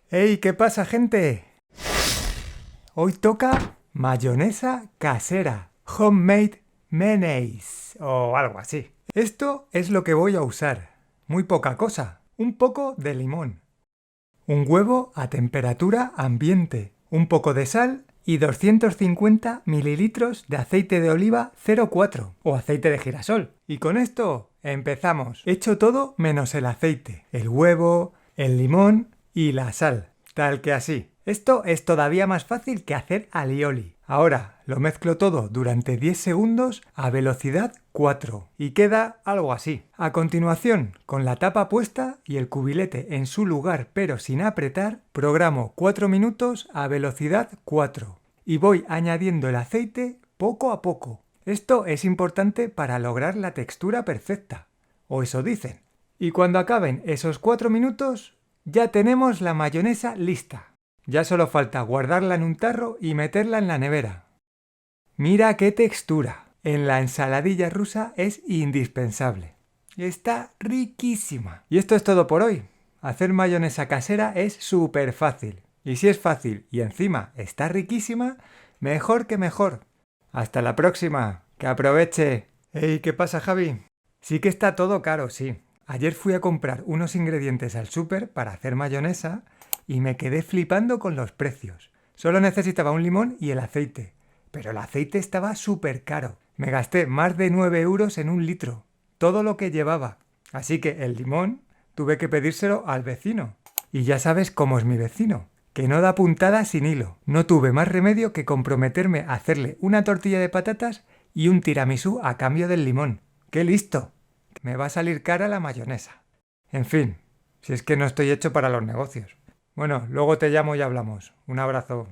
¡Hey! ¿Qué pasa, gente? Hoy toca mayonesa casera, homemade mayonnaise o algo así. Esto es lo que voy a usar. Muy poca cosa. Un poco de limón, un huevo a temperatura ambiente, un poco de sal y 250 mililitros de aceite de oliva 0,4 o aceite de girasol. Y con esto empezamos. He hecho todo menos el aceite, el huevo, el limón y la sal, tal que así. Esto es todavía más fácil que hacer alioli. Ahora lo mezclo todo durante 10 segundos a velocidad 4 y queda algo así. A continuación, con la tapa puesta y el cubilete en su lugar pero sin apretar, programo 4 minutos a velocidad 4 y voy añadiendo el aceite poco a poco. Esto es importante para lograr la textura perfecta, o eso dicen. Y cuando acaben esos 4 minutos, ya tenemos la mayonesa lista. Ya solo falta guardarla en un tarro y meterla en la nevera. Mira qué textura. En la ensaladilla rusa es indispensable. Está riquísima. Y esto es todo por hoy. Hacer mayonesa casera es súper fácil. Y si es fácil y encima está riquísima, mejor que mejor. Hasta la próxima. ¡Que aproveche! ¡Ey! ¿Qué pasa, Javi? Sí que está todo caro, sí. Ayer fui a comprar unos ingredientes al súper para hacer mayonesa y me quedé flipando con los precios. Solo necesitaba un limón y el aceite, pero el aceite estaba súper caro. Me gasté más de 9 euros en un litro, todo lo que llevaba. Así que el limón tuve que pedírselo al vecino. Y ya sabes cómo es mi vecino, que no da puntada sin hilo. No tuve más remedio que comprometerme a hacerle una tortilla de patatas y un tiramisú a cambio del limón. ¡Qué listo! Me va a salir cara la mayonesa. En fin, si es que no estoy hecho para los negocios. Bueno, luego te llamo y hablamos. Un abrazo.